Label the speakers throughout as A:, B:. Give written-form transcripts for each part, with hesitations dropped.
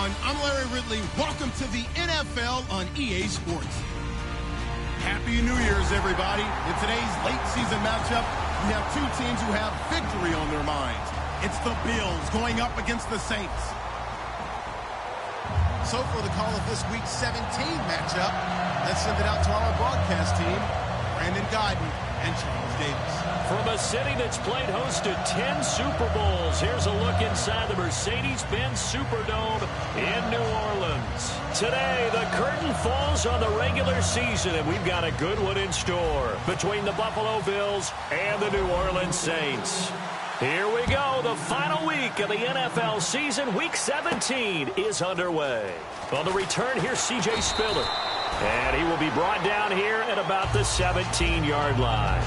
A: everyone. I'm Larry Ridley. Welcome to the NFL on EA Sports. Happy New Year's, everybody. In today's late season matchup, we have two teams who have victory on their minds. It's the Bills going up against the Saints. So for the call of this week's 17 matchup, let's send it out to our broadcast team, Brandon Guyton and Charles Davis.
B: From a city that's played host to 10 Super Bowls, here's a look inside the Mercedes-Benz Superdome in New Orleans. Today, the curtain falls on the regular season, and we've got a good one in store between the Buffalo Bills and the New Orleans Saints. Here we go. The final week of the NFL season, Week 17, is underway. On the return, here's C.J. Spiller. And he will be brought down here at about the 17-yard line.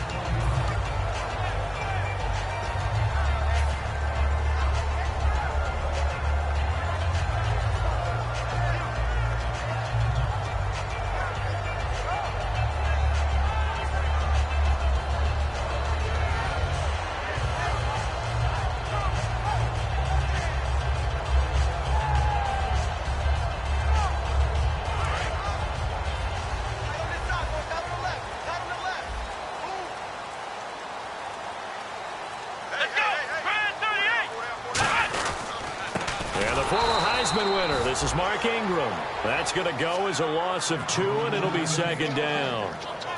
B: Winner. This is Mark Ingram. That's going to go as a loss of 2, and it'll be second down.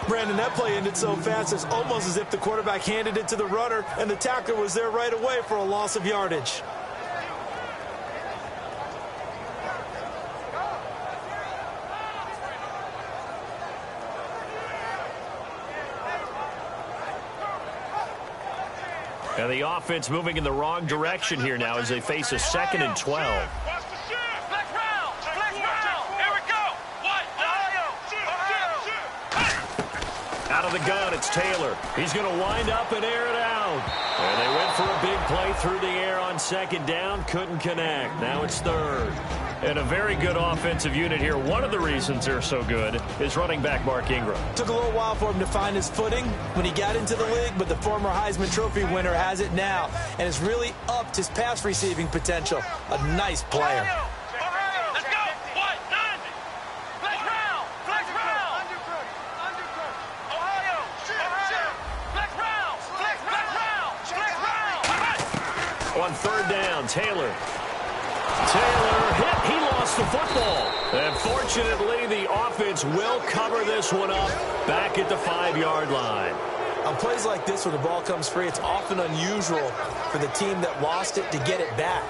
C: Brandon, that play ended so fast, it's almost as if the quarterback handed it to the runner, and the tackler was there right away for a loss of yardage.
B: And the offense moving in the wrong direction here now as they face a 2nd and 12. Out of the gun, it's Taylor. He's going to wind up and air it out. And they went for a big play through the air on 2nd down. Couldn't connect. Now it's 3rd. And a very good offensive unit here. One of the reasons they're so good is running back Mark Ingram.
C: Took a little while for him to find his footing when he got into the league, but the former Heisman Trophy winner has it now and has really upped his pass receiving potential. A nice player. On 3rd down, Taylor hit. He lost the football. And fortunately, the offense will cover this one up back at the 5-yard line. On plays like this where the ball comes free, it's often unusual for the team that lost it to get it back.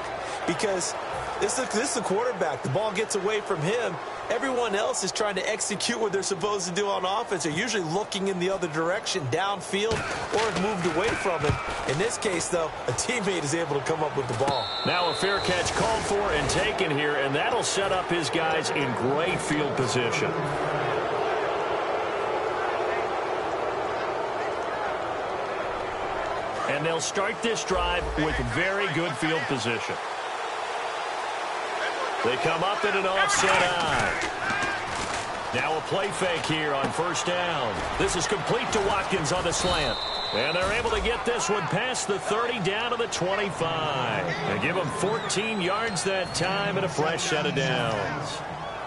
C: Because this is the quarterback. The ball gets away from him. Everyone else is trying to execute what they're supposed to do on offense. They're usually looking in the other direction, downfield, or have moved away from it. In this case, though, a teammate is able to come up with the ball.
B: Now a fair catch called for and taken here, and that'll set up his guys in great field position. And they'll start this drive with very good field position. They come up in an offset eye. Now a play fake here on 1st down. This is complete to Watkins on the slant. And they're able to get this one past the 30 down to the 25. They give them 14 yards that time and a fresh set of downs.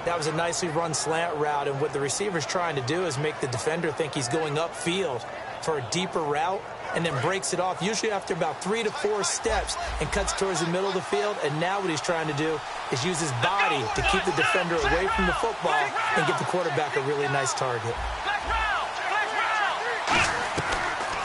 C: That was a nicely run slant route, and what the receiver's trying to do is make the defender think he's going upfield for a deeper route, and then breaks it off, usually after about 3 to 4 steps, and cuts towards the middle of the field. And now what he's trying to do is use his body to keep the defender away from the football and give the quarterback a really nice target.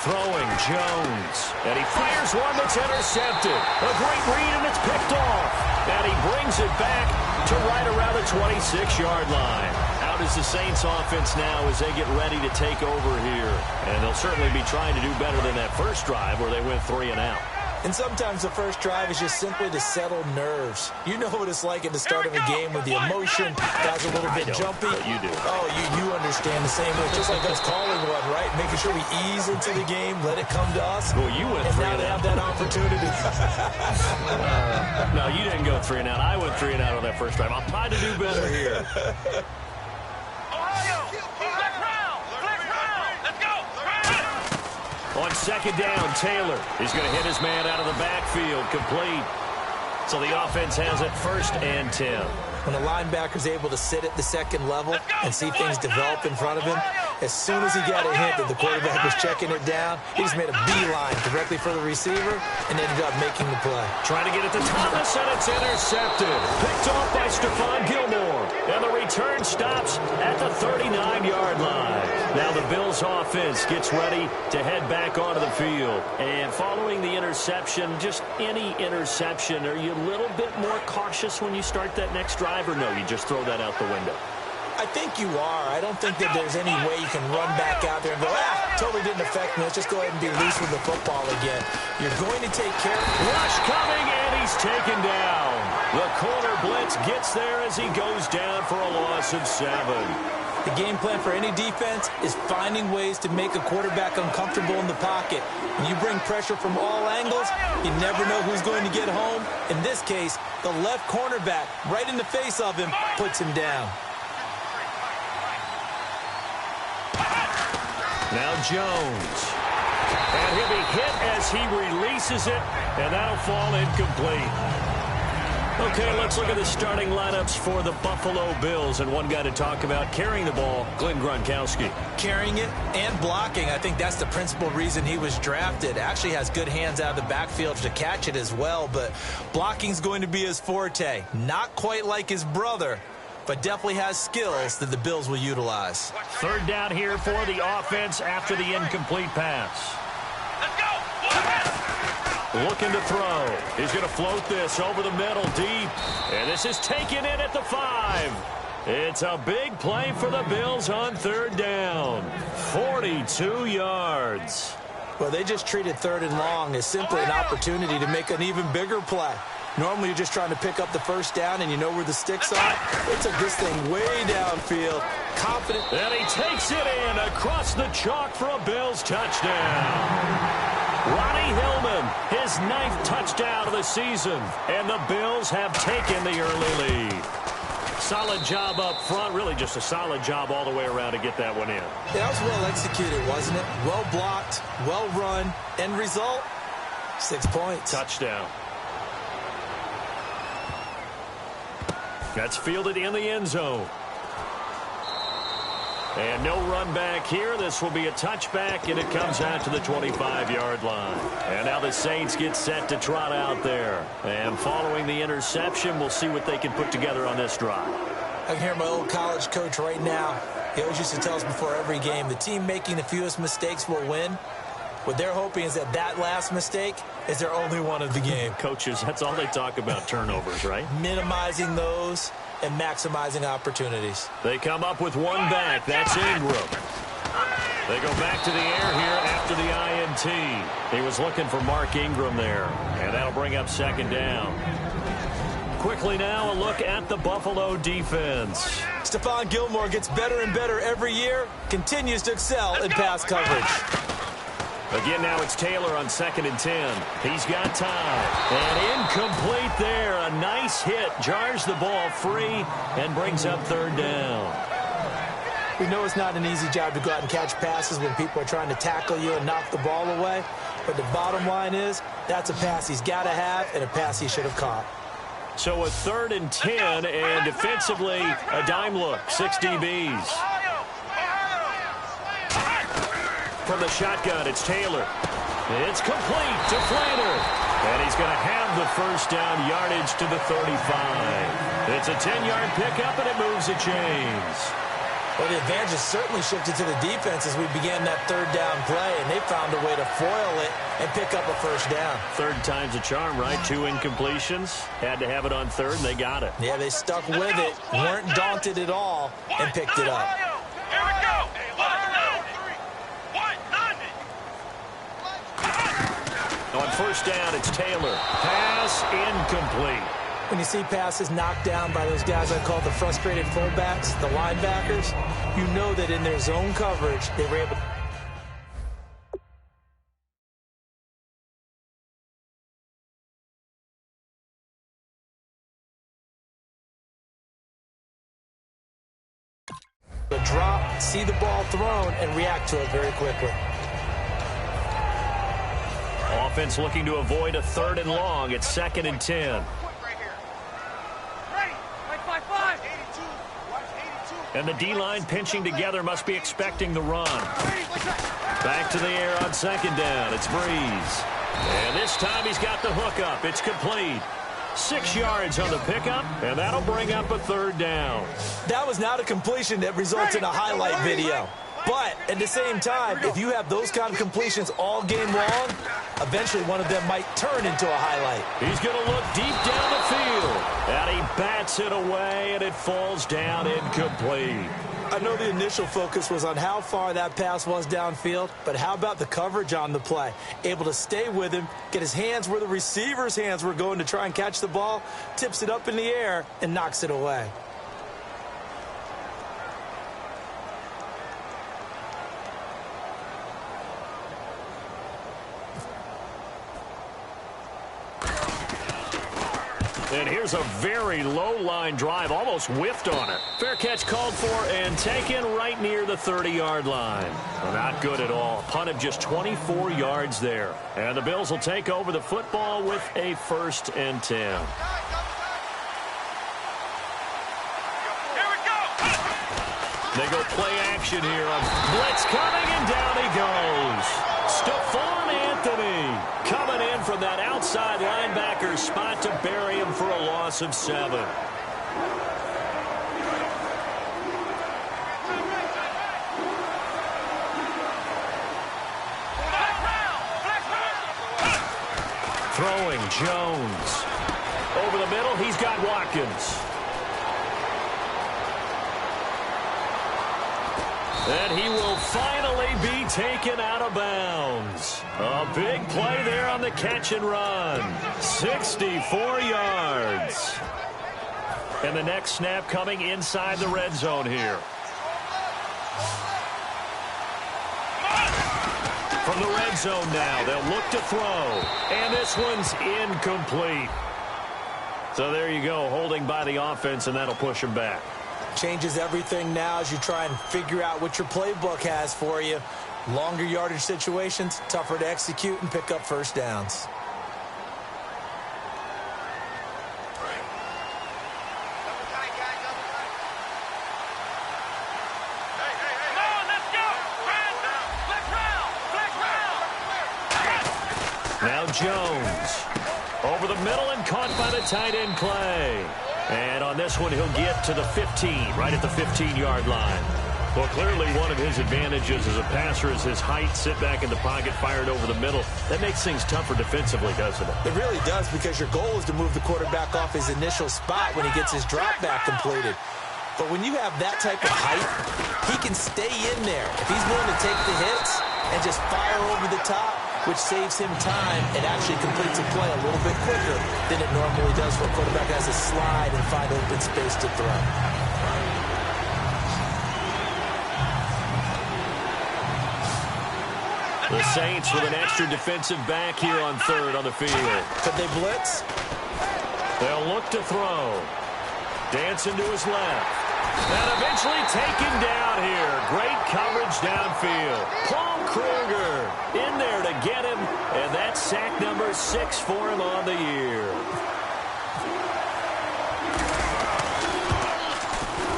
B: Throwing Jones, and he fires one that's intercepted. A great read, and it's picked off. And he brings it back to right around the 26-yard line. How does the Saints offense now as they get ready to take over here? And they'll certainly be trying to do better than that first drive where they went 3 and out.
C: And sometimes the first drive is just simply to settle nerves. You know what it's like at the start of a game with the emotion. Guys a little bit jumpy.
B: But you do.
C: Oh, you understand the same way. Just like us calling one, right? Making sure we ease into the game, let it come to us.
B: Well, you went 3 and out.
C: And now they have that opportunity.
B: No, you didn't go 3 and out. I went 3 and out on that first drive. I'll try to do better here. On 2nd down, Taylor is going to hit his man out of the backfield, complete. So the offense has it 1st and 10.
C: When a linebacker is able to sit at the second level and see things develop in front of him, as soon as he got a hint that the quarterback was checking it down, he just made a beeline directly for the receiver and ended up making the play.
B: Trying to get it to Thomas, and it's intercepted. Picked off by Stephon Gilmore. And the return stops at the 39-yard line. Now the Bills offense gets ready to head back onto the field. And following the interception, just any interception, are you a little bit more cautious when you start that next drive, or no, you just throw that out the window?
C: I think you are. I don't think that there's any way you can run back out there and go, totally didn't affect me. Let's just go ahead and be loose with the football again. You're going to take care of it.
B: Rush coming, and he's taken down. The corner blitz gets there as he goes down for a loss of 7.
C: The game plan for any defense is finding ways to make a quarterback uncomfortable in the pocket. When you bring pressure from all angles, you never know who's going to get home. In this case, the left cornerback, right in the face of him, puts him down.
B: Now Jones. And he'll be hit as he releases it, and that'll fall incomplete. Okay, let's look at the starting lineups for the Buffalo Bills. And one guy to talk about carrying the ball, Glenn Gronkowski.
C: Carrying it and blocking. I think that's the principal reason he was drafted. Actually has good hands out of the backfield to catch it as well. But blocking's going to be his forte. Not quite like his brother, but definitely has skills that the Bills will utilize.
B: 3rd down here for the offense after the incomplete pass. Looking to throw. He's going to float this over the middle deep. And this is taken in at the 5. It's a big play for the Bills on 3rd down. 42 yards.
C: Well, they just treated 3rd and long as simply an opportunity to make an even bigger play. Normally, you're just trying to pick up the 1st down, and you know where the sticks are. They took this thing way downfield. Confident.
B: And he takes it in across the chalk for a Bills touchdown. Ronnie Hillman, his 9th touchdown of the season. And the Bills have taken the early lead. Solid job up front. Really just a solid job all the way around to get that one in.
C: Yeah, that was well executed, wasn't it? Well blocked, well run. End result, 6 points.
B: Touchdown. That's fielded in the end zone. And no run back here. This will be a touchback, and it comes out to the 25-yard line. And now the Saints get set to trot out there. And following the interception, we'll see what they can put together on this drive.
C: I can hear my old college coach right now. He always used to tell us before every game, the team making the fewest mistakes will win. What they're hoping is that that last mistake is their only one of the game.
B: Coaches, that's all they talk about, turnovers, right?
C: Minimizing those and maximizing opportunities.
B: They come up with one back. That's Ingram. They go back to the air here after the INT. He was looking for Mark Ingram there, and that'll bring up 2nd down. Quickly now, a look at the Buffalo defense.
C: Stephon Gilmore gets better and better every year, continues to excel in pass coverage.
B: Again, now it's Taylor on 2nd and 10. He's got time. And incomplete there. A nice hit. Jars the ball free and brings up 3rd down.
C: We know it's not an easy job to go out and catch passes when people are trying to tackle you and knock the ball away. But the bottom line is that's a pass he's got to have and a pass he should have caught.
B: So a 3rd and 10, and defensively a dime look. 6 DBs. From the shotgun, it's Taylor. It's complete to Flanner. And he's going to have the 1st down yardage to the 35. It's a 10-yard pickup, and it moves the chains.
C: Well, the advantage has certainly shifted to the defense as we began that 3rd down play, and they found a way to foil it and pick up a 1st down.
B: 3rd time's a charm, right? 2 incompletions. Had to have it on 3rd, and they got it.
C: Yeah, they stuck with it, weren't daunted at all, and picked it up.
D: Here we go. 1, 2, 3. 1, 90.
B: On 1st down, it's Taylor. Pass incomplete.
C: When you see passes knocked down by those guys I call the frustrated fullbacks, the linebackers, you know that in their zone coverage, they were able to drop, see the ball thrown, and react to it very quickly.
B: Offense looking to avoid a 3rd and long. It's 2nd and 10. And the D-line pinching together must be expecting the run. Back to the air on second down. It's Breeze. And this time he's got the hook up. It's complete. 6 yards on the pickup, and that'll bring up a third down.
C: That was not a completion that results in a highlight video. But at the same time, if you have those kind of completions all game long, eventually one of them might turn into a highlight.
B: He's going to look deep down the field. And he bats it away, and it falls down incomplete.
C: I know the initial focus was on how far that pass was downfield, but how about the coverage on the play? Able to stay with him, get his hands where the receiver's hands were going to try and catch the ball, tips it up in the air, and knocks it away.
B: And here's a very low-line drive, almost whiffed on it. Fair catch called for and taken right near the 30-yard line. Well, not good at all. Punt of just 24 yards there. And the Bills will take over the football with a 1st and 10.
D: Here we go.
B: They go play action here. Blitz coming, and down he goes. Stephon Anthony coming in from that outside linebacker spot to bury him for a loss of 7. Throwing Jones. Over the middle, he's got Watkins. And he will finally be taken out of bounds. A big play there on the catch and run. 64 yards. And the next snap coming inside the red zone here. From the red zone now, they'll look to throw. And this one's incomplete. So there you go, holding by the offense, and that'll push him back.
C: Changes everything now as you try and figure out what your playbook has for you. Longer yardage situations, tougher to execute and pick up first downs.
B: Now Jones. Over the middle and caught by the tight end Clay. And on this one, he'll get to the 15, right at the 15-yard line. Well, clearly one of his advantages as a passer is his height, sit back in the pocket, fired over the middle. That makes things tougher defensively, doesn't it?
C: It really does, because your goal is to move the quarterback off his initial spot when he gets his drop back completed. But when you have that type of height, he can stay in there. If he's willing to take the hits and just fire over the top, which saves him time and actually completes a play a little bit quicker than it normally does for a quarterback that has to slide and find open space to throw.
B: The Saints with an extra defensive back here on 3rd on the field.
C: Could they blitz?
B: They'll look to throw. Dancing to his left. And eventually taken down here. Great coverage downfield. Paul Kruger in there to get him. And that's sack number 6 for him on the year.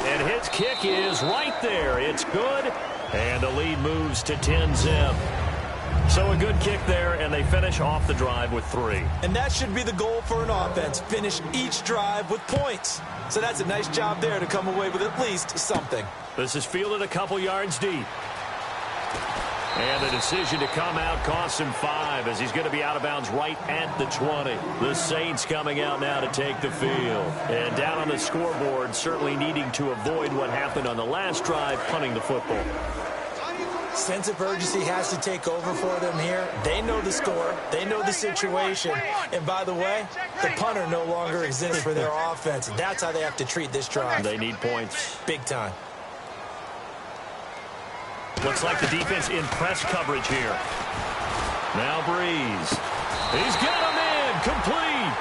B: And his kick is right there. It's good. And the lead moves to 10-zip. So a good kick there, and they finish off the drive with 3.
C: And that should be the goal for an offense. Finish each drive with points. So that's a nice job there to come away with at least something.
B: This is fielded a couple yards deep. And the decision to come out costs him 5 as he's going to be out of bounds right at the 20. The Saints coming out now to take the field. And down on the scoreboard, certainly needing to avoid what happened on the last drive, punting the football.
C: Sense of urgency has to take over for them here. They know the score. They know the situation. And by the way, the punter no longer exists for their offense. That's how they have to treat this drive.
B: They need points.
C: Big time.
B: Looks like the defense in press coverage here. Now Breeze. He's got him in. Complete.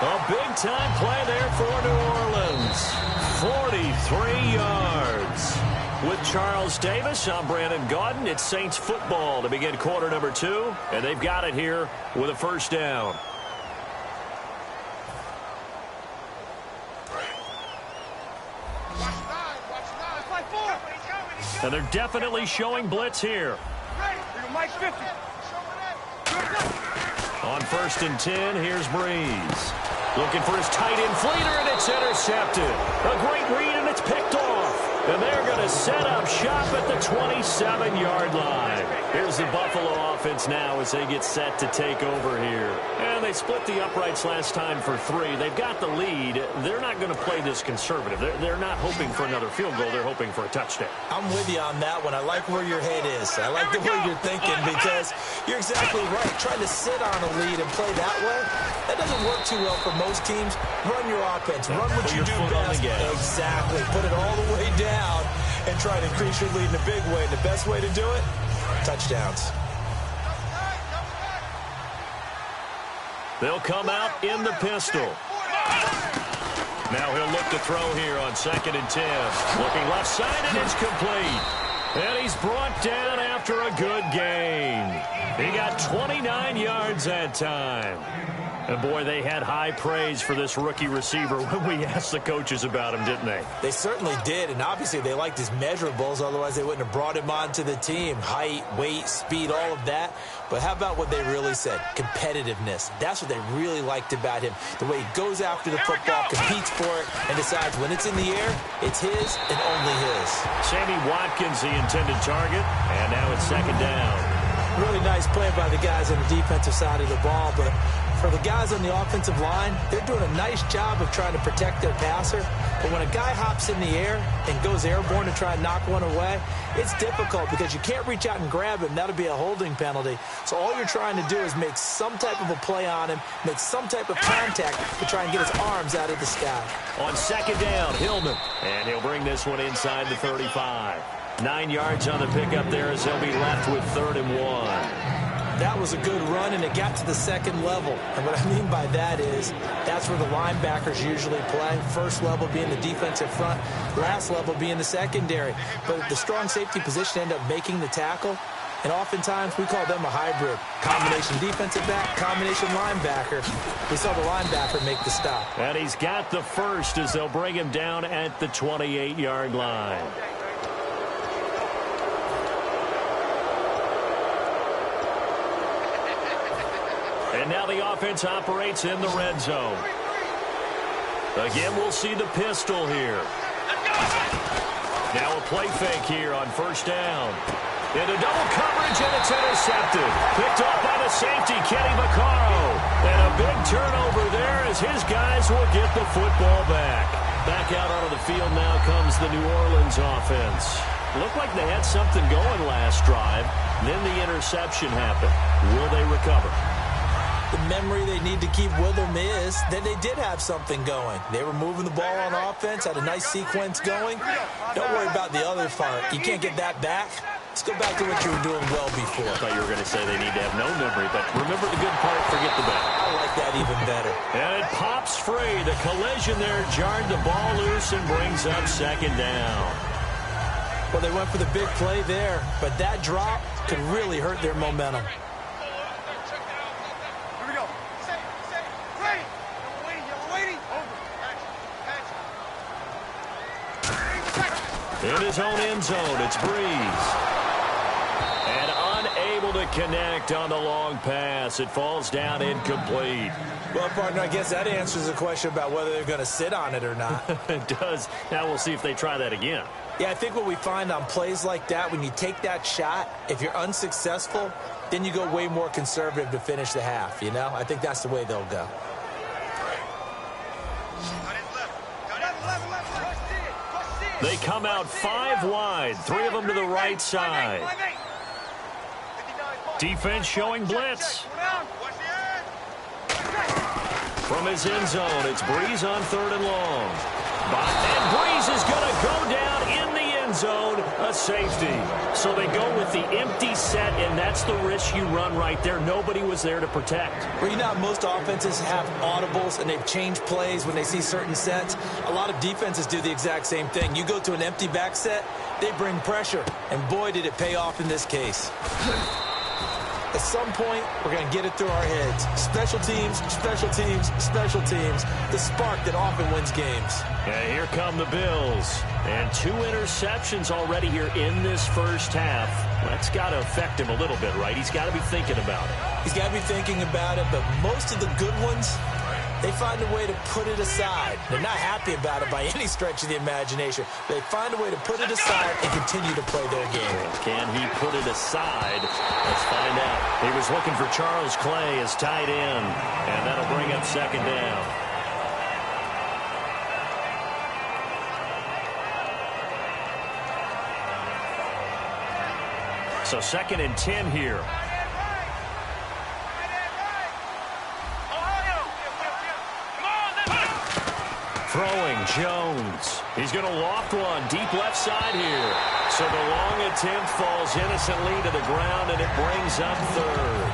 B: A big-time play there for New Orleans. 43 yards. With Charles Davis, I'm Brandon Gaudin. It's Saints football to begin quarter number 2, and they've got it here with a first down. And they're definitely showing blitz here. On 1st and 10, here's Breeze. Looking for his tight end fleeter, and it's intercepted. A great read, and it's picked off. And they're going to set up shop at the 27-yard line. Here's the Buffalo offense now as they get set to take over here. And they split the uprights last time for 3. They've got the lead. They're not going to play this conservative. They're not hoping for another field goal. They're hoping for a touchdown.
C: I'm with you on that one. I like where your head is. I like the way you're thinking because you're exactly right. Trying to sit on a lead and play that way, that doesn't work too well for most teams. Run your offense. Run what you do best. Exactly. Put it all the way down and try to increase your lead in a big way. And the best way to do it, touchdowns.
B: They'll come out in the pistol. Now he'll look to throw here on 2nd and 10. Looking left side, and it's complete. And he's brought down after a good gain. He got 29 yards that time. And, boy, they had high praise for this rookie receiver when we asked the coaches about him, didn't they?
C: They certainly did, and obviously they liked his measurables. Otherwise, they wouldn't have brought him onto the team. Height, weight, speed, all of that. But how about what they really said? Competitiveness. That's what they really liked about him. The way he goes after the football, competes for it, and decides when it's in the air, it's his and only his.
B: Sammy Watkins, the intended target, and now it's 2nd down.
C: Really nice play by the guys on the defensive side of the ball, but for the guys on the offensive line, they're doing a nice job of trying to protect their passer. But when a guy hops in the air and goes airborne to try and knock one away, it's difficult because you can't reach out and grab him. That'll be a holding penalty. So all you're trying to do is make some type of a play on him, make some type of contact to try and get his arms out of the sky.
B: On 2nd down, Hillman. And he'll bring this one inside the 35. 9 yards on the pickup there as they'll be left with 3rd and 1.
C: That was a good run, and it got to the 2nd level. And what I mean by that is that's where the linebackers usually play. First level being the defensive front, last level being the secondary. But the strong safety position ended up making the tackle, and oftentimes we call them a hybrid. Combination defensive back, combination linebacker. We saw the linebacker make the stop.
B: And he's got the first as they'll bring him down at the 28-yard line. And now the offense operates in the red zone. Again, we'll see the pistol here. Now a play fake here on 1st down. Into double coverage, and it's intercepted. Picked off by the safety, Kenny Vaccaro. And a big turnover there as his guys will get the football back. Back out onto the field now comes the New Orleans offense. Looked like they had something going last drive. Then the interception happened. Will they recover?
C: The memory they need to keep with them is that they did have something going. They were moving the ball on offense, had a nice sequence going. Don't worry about the other part. You can't get that back. Let's go back to what you were doing well before.
B: I thought you were going to say they need to have no memory, but remember the good part, forget the bad.
C: I like that even better.
B: And it pops free. The collision there jarred the ball loose and brings up 2nd down.
C: Well, they went for the big play there, but that drop could really hurt their momentum.
B: In his own end zone, it's Breeze. And unable to connect on the long pass. It falls down incomplete.
C: Well, partner, I guess that answers the question about whether they're going to sit on it or not.
B: It does. Now we'll see if they try that again.
C: Yeah, I think what we find on plays like that, when you take that shot, if you're unsuccessful, then you go way more conservative to finish the half, you know? I think that's the way they'll go.
B: They come out 5 wide, 3 of them to the right side. Defense showing blitz. From his end zone, it's Breeze on 3rd and long. And Breeze is going to go down in the end zone, a safety. So they go with the empty set, and that's the risk you run right there. Nobody was there to protect.
C: Well, you know, most offenses have audibles, and they've changed plays when they see certain sets. A lot of defenses do the exact same thing. You go to an empty back set, they bring pressure, and boy, did it pay off in this case. At some point, we're going to get it through our heads. Special teams, special teams, special teams. The spark that often wins games.
B: Yeah, here come the Bills. And 2 interceptions already here in this first half. That's got to affect him a little bit, right? He's got to be thinking about it.
C: He's got to be thinking about it, but most of the good ones, they find a way to put it aside. They're not happy about it by any stretch of the imagination. They find a way to put it aside and continue to play their game.
B: Can he put it aside? Let's find out. He was looking for Charles Clay as tight end, and that'll bring up second down. So 2nd and 10 here. Throwing, Jones. He's going to loft one deep left side here. So the long attempt falls innocently to the ground, and it brings up 3rd.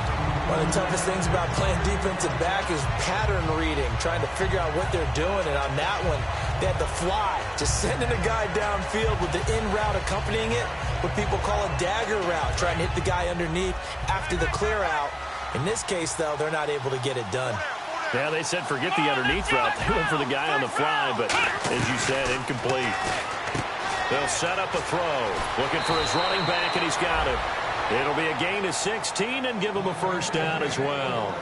C: One of the toughest things about playing defensive back is pattern reading, trying to figure out what they're doing. And on that one, they had the fly, just sending a guy downfield with the in route accompanying it, what people call a dagger route, trying to hit the guy underneath after the clear out. In this case, though, they're not able to get it done.
B: Yeah, they said forget the underneath route. They went for the guy on the fly, but as you said, incomplete. They'll set up a throw. Looking for his running back, and he's got it. It'll be a gain of 16 and give him a first down as well.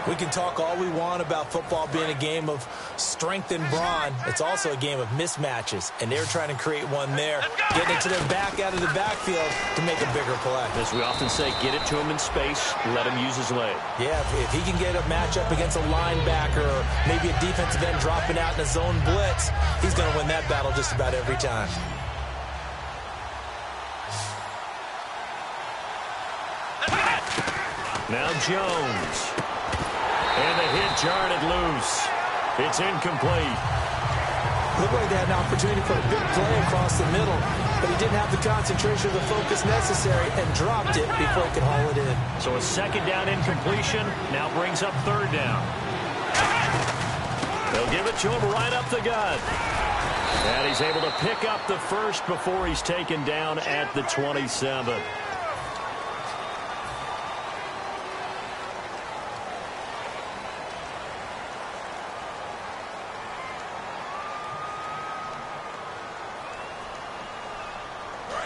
C: We can talk all we want about football being a game of strength and brawn. It's also a game of mismatches, and they're trying to create one there, getting it to their back out of the backfield to make a bigger play.
B: As we often say, get it to him in space, let him use his leg.
C: Yeah, if he can get a matchup against a linebacker or maybe a defensive end dropping out in a zone blitz, he's going to win that battle just about every time.
B: Now Jones. And the hit jarred it loose. It's incomplete.
C: Looked like they had an opportunity for a big play across the middle, but he didn't have the concentration or the focus necessary and dropped it before he could haul it in.
B: So a 2nd down incompletion now brings up 3rd down. They'll give it to him right up the gut. And he's able to pick up the first before he's taken down at the 27.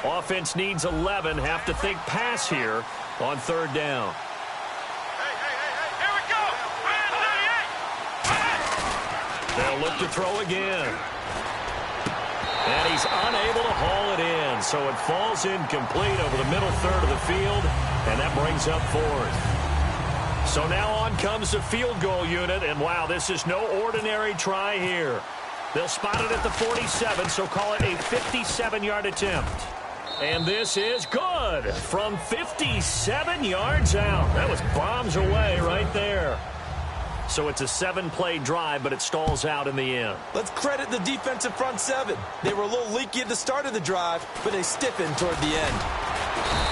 B: Offense needs 11. Have to think pass here on 3rd down.
D: Hey, here we go.
B: They'll look to throw again. And he's unable to haul it in. So it falls incomplete over the middle third of the field. And that brings up 4th. So now on comes the field goal unit. And wow, this is no ordinary try here. They'll spot it at the 47, so call it a 57-yard attempt. And this is good from 57 yards out. That was bombs away right there. So it's a 7-play drive, but it stalls out in the end.
C: Let's credit the defensive front 7. They were a little leaky at the start of the drive, but they stiffened toward the end.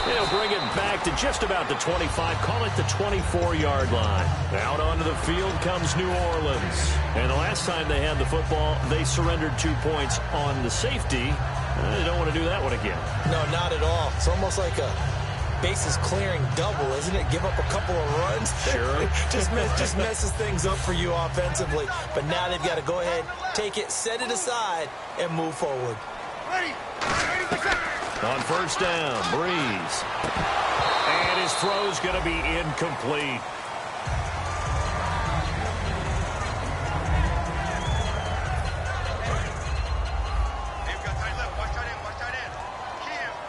B: They'll bring it back to just about the 25, call it the 24-yard line. Out onto the field comes New Orleans. And the last time they had the football, they surrendered 2 points on the safety. They don't want to do that one again.
C: No, not at all. It's almost like a bases clearing double, isn't it? Give up a couple of runs.
B: Sure.
C: just messes things up for you offensively. But now they've got to go ahead, take it, set it aside, and move forward.
B: On 1st down, Breeze. And his throw's going to be incomplete.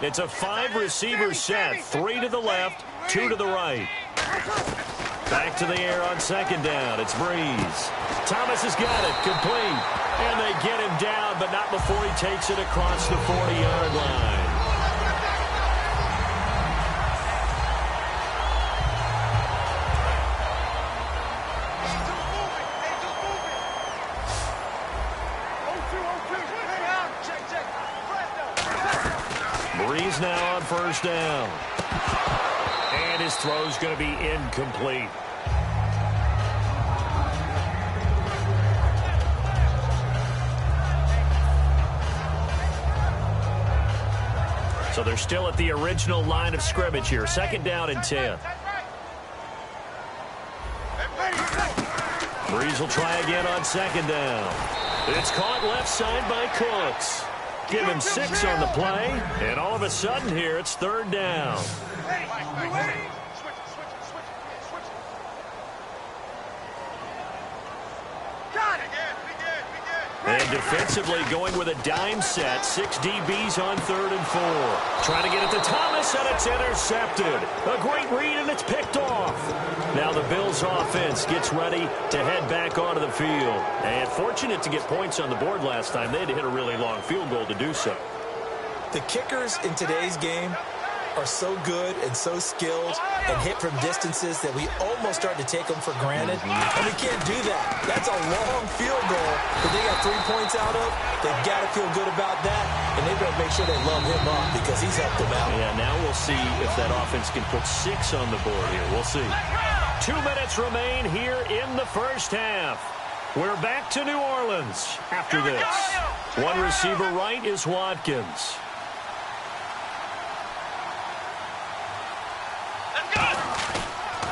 B: It's a 5-receiver set. 3 to the left, 2 to the right. Back to the air on 2nd down. It's Breeze. Thomas has got it. Complete. And they get him down, but not before he takes it across the 40-yard line. Breeze now on 1st down. And his throw's going to be incomplete. So they're still at the original line of scrimmage here. 2nd down and 10. Breeze will try again on second down. It's caught left side by Cooks. Give him 6 on the play, and all of a sudden here it's third down. And defensively going with a dime set. 6 DBs on 3rd and 4. Trying to get it to Thomas, and it's intercepted. A great read, and it's picked off. Now the Bills offense gets ready to head back onto the field. And fortunate to get points on the board last time. They had to hit a really long field goal to do so.
C: The kickers in today's game are so good and so skilled and hit from distances that we almost start to take them for granted. And we can't do that. That's a long field goal that they got 3 points out of. They've got to feel good about that, and they better make sure they love him up because he's helped them out.
B: Yeah, now we'll see if that offense can put 6 on the board here. We'll see. 2 minutes remain here in the first half. We're back to New Orleans after this. One receiver right is Watkins.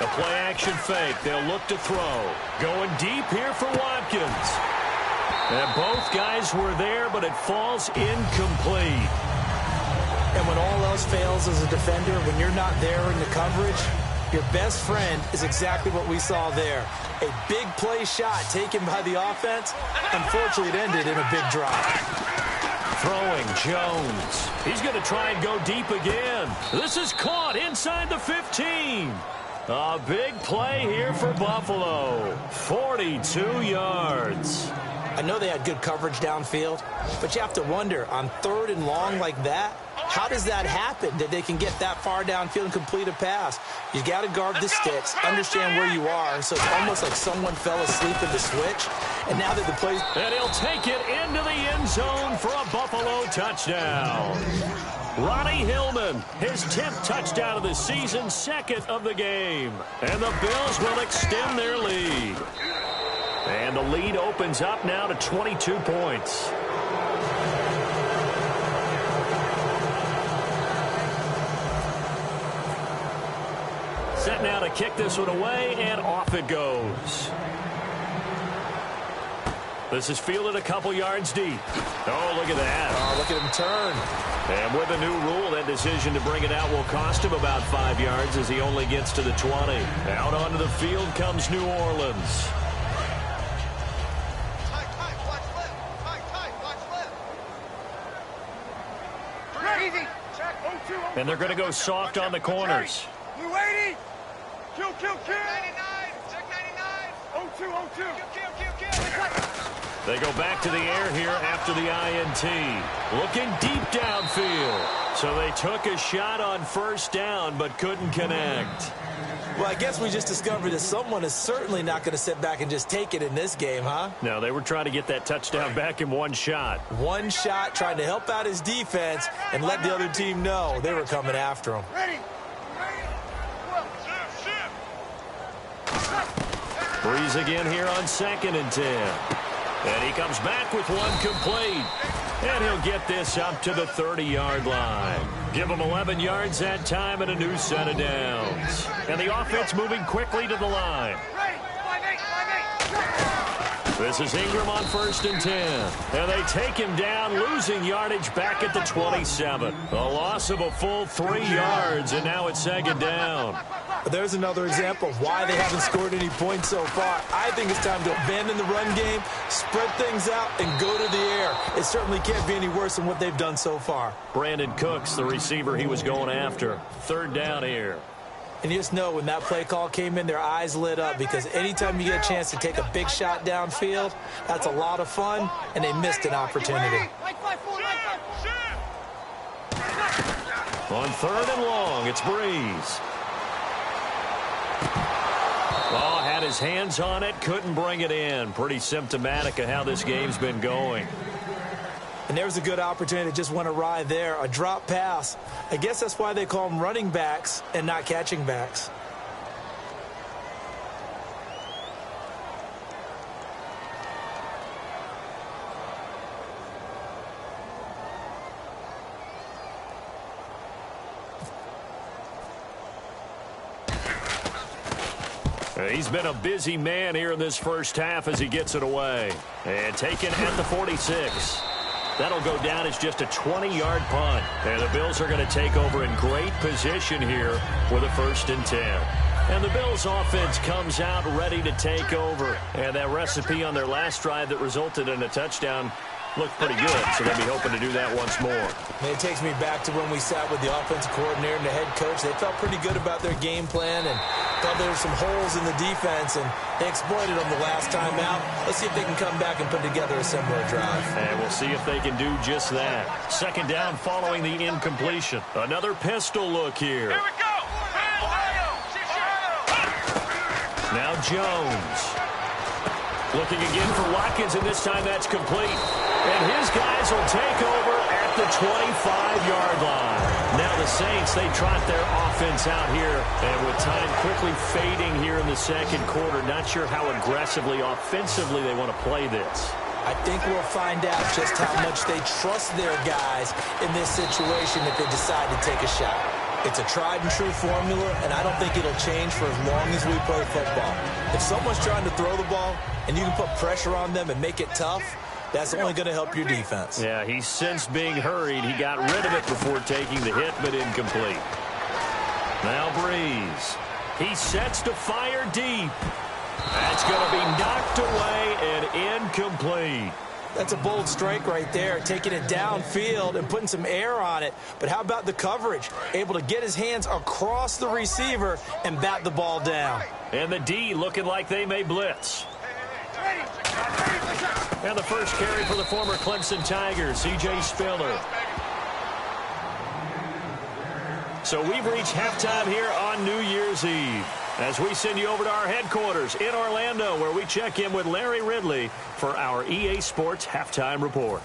B: A play-action fake. They'll look to throw. Going deep here for Watkins. And both guys were there, but it falls incomplete.
C: And when all else fails as a defender, when you're not there in the coverage, your best friend is exactly what we saw there. A big play shot taken by the offense. Unfortunately, it ended in a big drop.
B: Throwing Jones. He's going to try and go deep again. This is caught inside the 15. A big play here for Buffalo. 42 yards.
C: I know they had good coverage downfield, but you have to wonder, on 3rd and long like that, how does that happen that they can get that far downfield and complete a pass? You got to guard the sticks, understand where you are, so it's almost like someone fell asleep in the switch. And now that the play's...
B: And he'll take it into the end zone for a Buffalo touchdown. Ronnie Hillman, his 10th touchdown of the season, 2nd of the game. And the Bills will extend their lead. And the lead opens up now to 22 points. Set now to kick this one away, and off it goes. This is fielded a couple yards deep. Oh, look at that.
C: Oh, look at him turn.
B: And with a new rule, that decision to bring it out will cost him about 5 yards as he only gets to the 20. Out onto the field comes New Orleans. And they're going to go soft on the corners.
D: Blue 80. Kill. 99. Check 99. 02. Kill.
B: They go back to the air here after the INT. Looking deep downfield. So they took a shot on 1st down but couldn't connect.
C: Well, I guess we just discovered that someone is certainly not going to sit back and just take it in this game, huh?
B: No, they were trying to get that touchdown back in one shot.
C: One shot, trying to help out his defense and let the other team know they were coming after him.
D: Ready.
B: Breeze again here on 2nd and 10. And he comes back with one complete. And he'll get this up to the 30-yard line. Give him 11 yards that time and a new set of downs. And the offense moving quickly to the line. This is Ingram on 1st and 10. And they take him down, losing yardage back at the 27. A loss of a full 3 yards, and now it's 2nd down.
C: There's another example of why they haven't scored any points so far. I think it's time to abandon the run game, spread things out, and go to the air. It certainly can't be any worse than what they've done so far.
B: Brandon Cooks, the receiver he was going after. 3rd down here.
C: And you just know when that play call came in, their eyes lit up because anytime you get a chance to take a big shot downfield, that's a lot of fun, and they missed an opportunity.
B: On 3rd and long, it's Breeze. Oh, had his hands on it, couldn't bring it in. Pretty symptomatic of how this game's been going.
C: And there's a good opportunity that just went awry there, a drop pass. I guess that's why they call them running backs and not catching backs.
B: He's been a busy man here in this first half as he gets it away. And taken at the 46. That'll go down as just a 20-yard punt. And the Bills are going to take over in great position here with a 1st and 10. And the Bills offense comes out ready to take over. And that recipe on their last drive that resulted in a touchdown looked pretty good, so they'll be hoping to do that once more.
C: And it takes me back to when we sat with the offensive coordinator and the head coach. They felt pretty good about their game plan and thought there were some holes in the defense, and they exploited them the last time out. Let's see if they can come back and put together a similar drive.
B: And we'll see if they can do just that. 2nd down following the incompletion. Another pistol look here.
D: Here we go.
B: Now Jones. Looking again for Watkins, and this time that's complete. And his guys will take over at the 25-yard line. Now the Saints, they trot their offense out here. And with time quickly fading here in the 2nd quarter, not sure how aggressively, offensively they want to play this.
C: I think we'll find out just how much they trust their guys in this situation if they decide to take a shot. It's a tried-and-true formula, and I don't think it'll change for as long as we play football. If someone's trying to throw the ball and you can put pressure on them and make it tough, that's only going to help your defense.
B: Yeah, he's since being hurried. He got rid of it before taking the hit, but incomplete. Now Breeze. He sets to fire deep. That's going to be knocked away and incomplete.
C: That's a bold strike right there, taking it downfield and putting some air on it. But how about the coverage? Able to get his hands across the receiver and bat the ball down.
B: And the D looking like they may blitz. And the first carry for the former Clemson Tigers, C.J. Spiller. So we've reached halftime here on New Year's Eve, as we send you over to our headquarters in Orlando, where we check in with Larry Ridley for our EA Sports Halftime Report.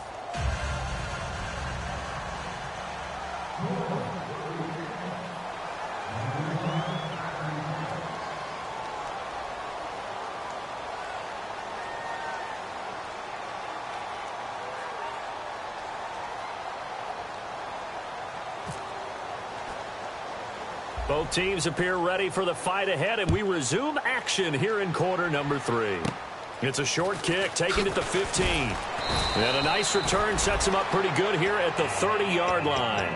B: Both teams appear ready for the fight ahead, and we resume action here in quarter number 3. It's a short kick, taken at the 15. And a nice return sets him up pretty good here at the 30-yard line.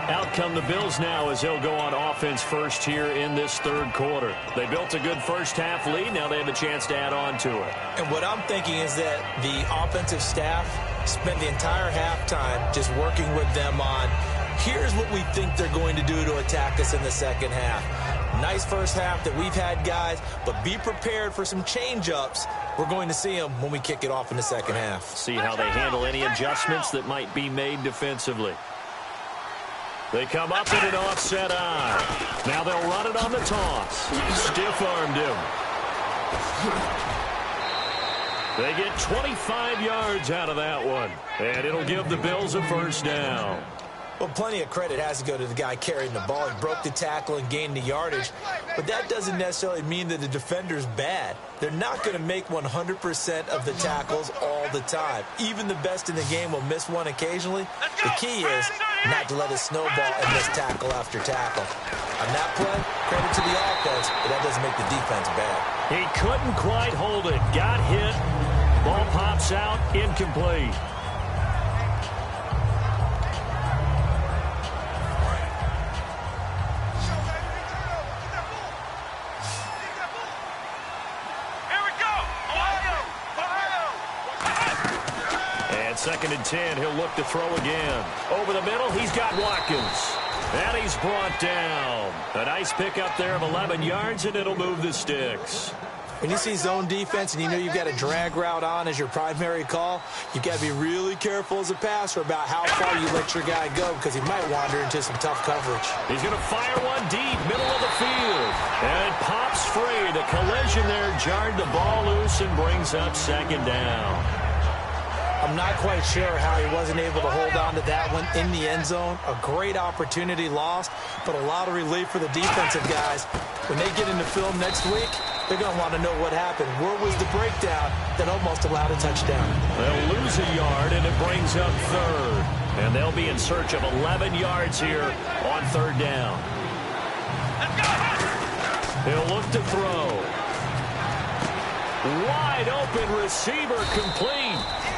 B: Out come the Bills now as they'll go on offense first here in this 3rd quarter. They built a good first-half lead. Now they have a chance to add on to it.
C: And what I'm thinking is that the offensive staff spent the entire halftime just working with them on, here's what we think they're going to do to attack us in the 2nd half. Nice first half that we've had, guys, but be prepared for some change-ups. We're going to see them when we kick it off in the 2nd half.
B: See how they handle any adjustments that might be made defensively. They come up in an offset eye. Now they'll run it on the toss. Stiff-armed him. They get 25 yards out of that one, and it'll give the Bills a first down.
C: Well, plenty of credit has to go to the guy carrying the ball. He broke the tackle and gained the yardage. But that doesn't necessarily mean that the defender's bad. They're not going to make 100% of the tackles all the time. Even the best in the game will miss one occasionally. The key is not to let it snowball and miss tackle after tackle. On that play, credit to the offense, but that doesn't make the defense bad.
B: He couldn't quite hold it. Got hit. Ball pops out. Incomplete. Second and 10, he'll look to throw again. Over the middle, he's got Watkins. And he's brought down. A nice pickup there of 11 yards, and it'll move the sticks.
C: When you see zone defense and you know you've got a drag route on as your primary call, you've got to be really careful as a passer about how far you let your guy go, because he might wander into some tough coverage.
B: He's going to fire one deep, middle of the field. And it pops free. The collision there jarred the ball loose and brings up second down.
C: I'm not quite sure how he wasn't able to hold on to that one in the end zone. A great opportunity lost, but a lot of relief for the defensive guys. When they get into film next week, they're going to want to know what happened. Where was the breakdown that almost allowed a touchdown?
B: They'll lose a yard, and it brings up third. And they'll be in search of 11 yards here on third down. He'll look to throw. Wide open receiver complete.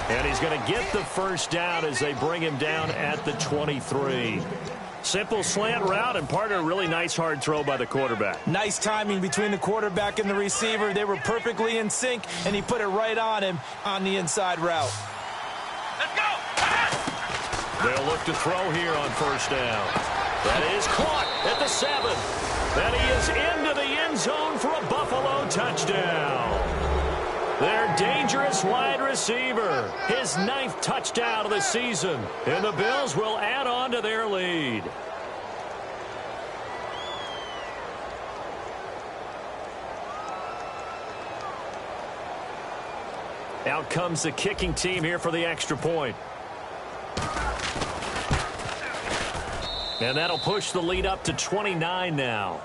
B: And he's going to get the first down as they bring him down at the 23. Simple slant route, and part of a really nice hard throw by the quarterback.
C: Nice timing between the quarterback and the receiver. They were perfectly in sync, and he put it right on him on the inside route.
D: Let's go!
B: They'll look to throw here on first down. That is caught at the 7. And he is into the end zone for a Buffalo touchdown. Their dangerous wide receiver, his 9th touchdown of the season. And the Bills will add on to their lead. Out comes the kicking team here for the extra point. And that'll push the lead up to 29 now.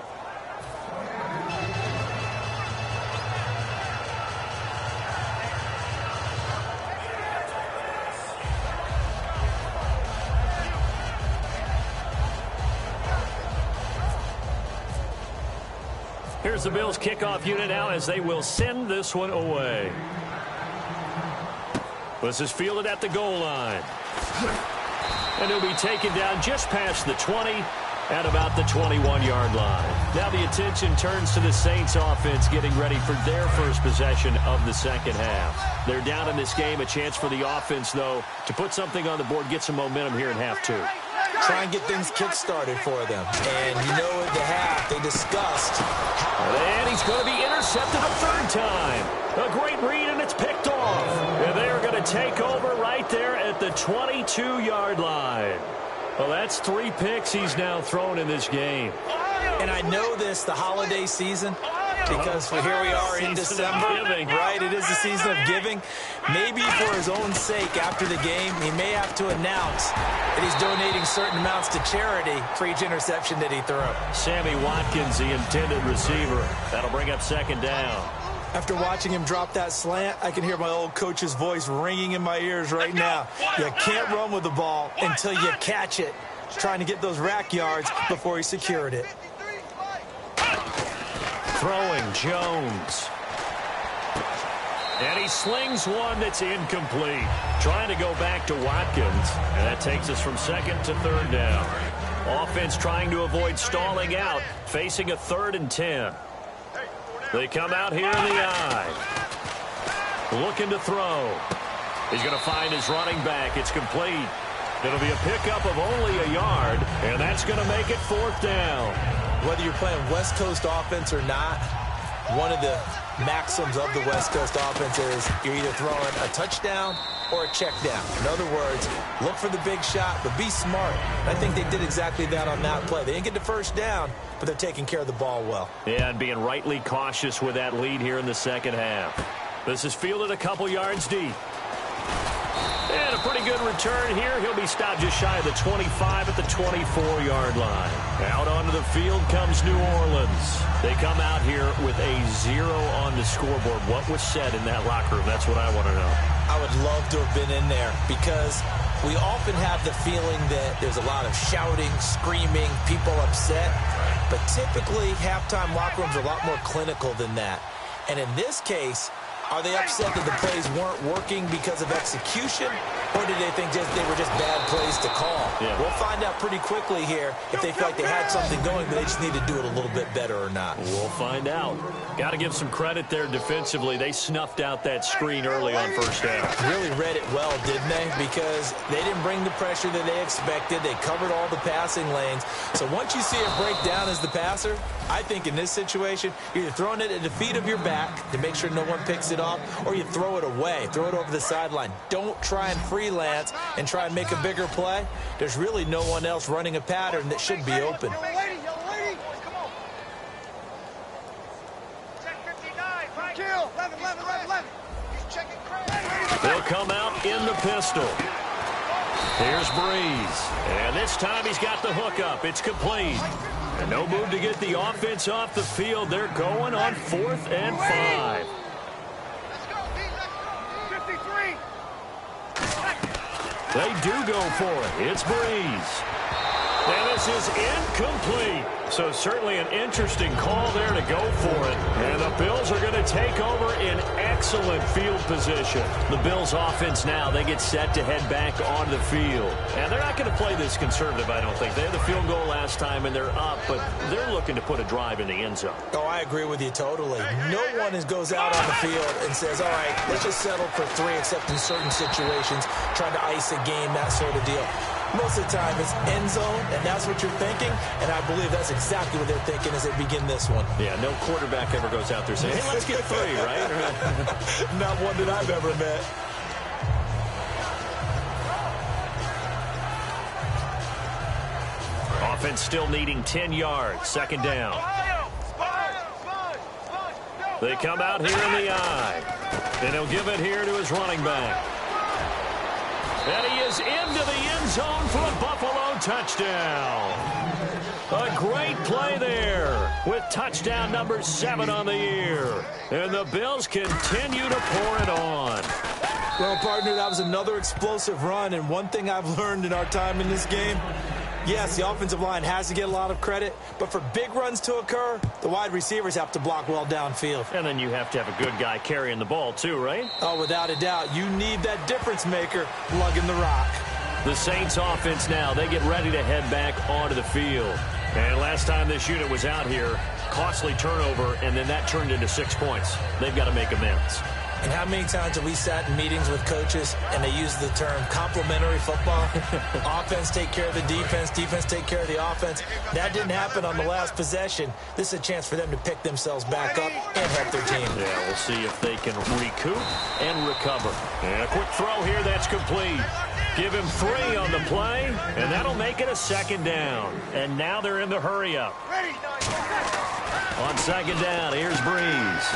B: Here's the Bills kickoff unit now as they will send this one away. This is fielded at the goal line. And he'll be taken down just past the 20 at about the 21-yard line. Now the attention turns to the Saints offense getting ready for their first possession of the second half. They're down in this game. A chance for the offense, though, to put something on the board, get some momentum here in half 2.
C: Try and get things kick-started for them. And you know at the half, they discussed.
B: And he's going to be intercepted a third time. A great read, and it's picked off. And they're going to take over right there at the 22-yard line. Well, that's 3 picks he's now thrown in this game.
C: And I know this, the holiday season, because here we are in December, right? It is the season of giving. Maybe for his own sake, after the game, he may have to announce that he's donating certain amounts to charity for each interception that he threw.
B: Sammy Watkins, the intended receiver. That'll bring up second down.
C: After watching him drop that slant, I can hear my old coach's voice ringing in my ears right now. You can't run with the ball until you catch it. Trying to get those rack yards before he secured it.
B: Throwing Jones. And he slings one that's incomplete. Trying to go back to Watkins. And that takes us from second to third down. Offense trying to avoid stalling out, facing a 3rd and 10. They come out here in the eye. Looking to throw. He's going to find his running back. It's complete. It'll be a pickup of only a yard, and that's going to make it 4th down.
C: Whether you're playing West Coast offense or not, one of the maxims of the West Coast offense is you're either throwing a touchdown or a check down. In other words, look for the big shot, but be smart. And I think they did exactly that on that play. They didn't get the first down, but they're taking care of the ball well.
B: Yeah, and being rightly cautious with that lead here in the second half. This is fielded a couple yards deep. And a pretty good return here. He'll be stopped just shy of the 25 at the 24-yard line. Out onto the field comes New Orleans. They come out here with a 0 on the scoreboard. What was said in that locker room? That's what I want to know.
C: I would love to have been in there because we often have the feeling that there's a lot of shouting, screaming, people upset. But typically, halftime locker rooms are a lot more clinical than that. And in this case, are they upset that the plays weren't working because of execution, or did they think they were just bad plays to call?
B: Yeah.
C: We'll find out pretty quickly here if they feel like they had something going, but they just need to do it a little bit better or not.
B: We'll find out. Got to give some credit there defensively. They snuffed out that screen early on first down.
C: Really read it well, didn't they? Because they didn't bring the pressure that they expected. They covered all the passing lanes. So once you see it break down as the passer, I think in this situation, you're either throwing it at the feet of your back to make sure no one picks it off, or you throw it away, throw it over the sideline. Don't try and freelance and try and make a bigger play. There's really no one else running a pattern that should be open.
B: They'll come out in the pistol. Here's Breeze. And this time he's got the hook up. It's complete. And no move to get the offense off the field. They're going on 4th and 5. They do go for it. It's Breeze. And this is incomplete. So certainly an interesting call there to go for it. And the Bills are going to take over in excellent field position. The Bills offense now, they get set to head back onto the field. And they're not going to play this conservative, I don't think. They had the field goal last time and they're up, but they're looking to put a drive in the end zone.
C: Oh, I agree with you totally. No one goes out on the field and says, all right, let's just settle for 3 except in certain situations, trying to ice a game, that sort of deal. Most of the time it's end zone, and that's what you're thinking, and I believe that's exactly what they're thinking as they begin this one.
B: Yeah, no quarterback ever goes out there saying, hey, let's get 3, right?
C: Not one that I've ever met.
B: Offense still needing 10 yards, 2nd down. They come out here in the eye, and he'll give it here to his running back. And he is into the end zone for a Buffalo touchdown. A great play there with touchdown number 7 on the year. And the Bills continue to pour it on.
C: Well, partner, that was another explosive run. And one thing I've learned in our time in this game, yes, the offensive line has to get a lot of credit, but for big runs to occur, the wide receivers have to block well downfield.
B: And then you have to have a good guy carrying the ball too, right?
C: Oh, without a doubt. You need that difference maker lugging the rock.
B: The Saints offense now, they get ready to head back onto the field. And last time this unit was out here, costly turnover, and then that turned into 6 points. They've got to make amends.
C: And how many times have we sat in meetings with coaches and they use the term complementary football? Offense take care of the defense, defense take care of the offense. That didn't happen on the last possession. This is a chance for them to pick themselves back up and help their team.
B: Yeah, we'll see if they can recoup and recover. And a quick throw here, that's complete. Give him 3 on the play, and that'll make it a 2nd down. And now they're in the hurry-up. On 2nd down, here's Breeze.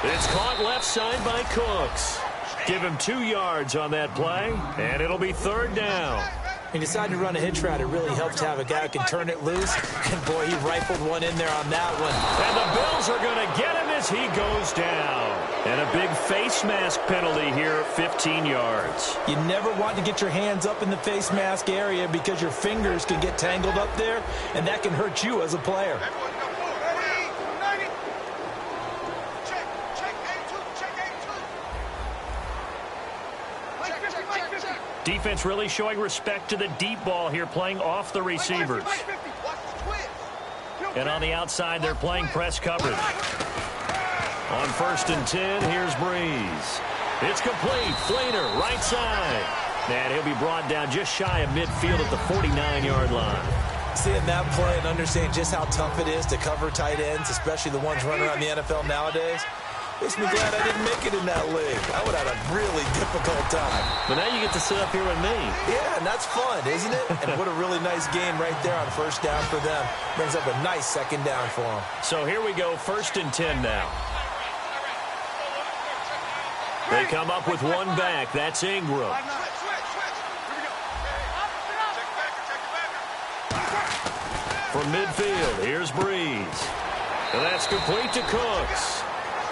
B: It's caught left side by Cooks. Give him 2 yards on that play, and it'll be 3rd down.
C: He decided to run a hitch route. It really helps to have a guy who can turn it loose. And, boy, he rifled one in there on that one.
B: And the Bills are going to get him as he goes down. And a big face mask penalty here, 15 yards.
C: You never want to get your hands up in the face mask area because your fingers can get tangled up there, and that can hurt you as a player.
B: Defense really showing respect to the deep ball here, playing off the receivers. And on the outside, they're playing press coverage. On 1st and 10, here's Breeze. It's complete. Flater, right side. And he'll be brought down just shy of midfield at the 49-yard line.
C: Seeing that play and understanding just how tough it is to cover tight ends, especially the ones running around the NFL nowadays, makes me glad I didn't make it in that league. I would have had a really difficult time.
B: But now you get to sit up here with me.
C: Yeah, and that's fun, isn't it? And what a really nice game right there on 1st down for them. Brings up a nice 2nd down for them.
B: So here we go, 1st and 10 now. They come up with one back. That's Ingram. From midfield, here's Breeze. And that's complete to Cooks.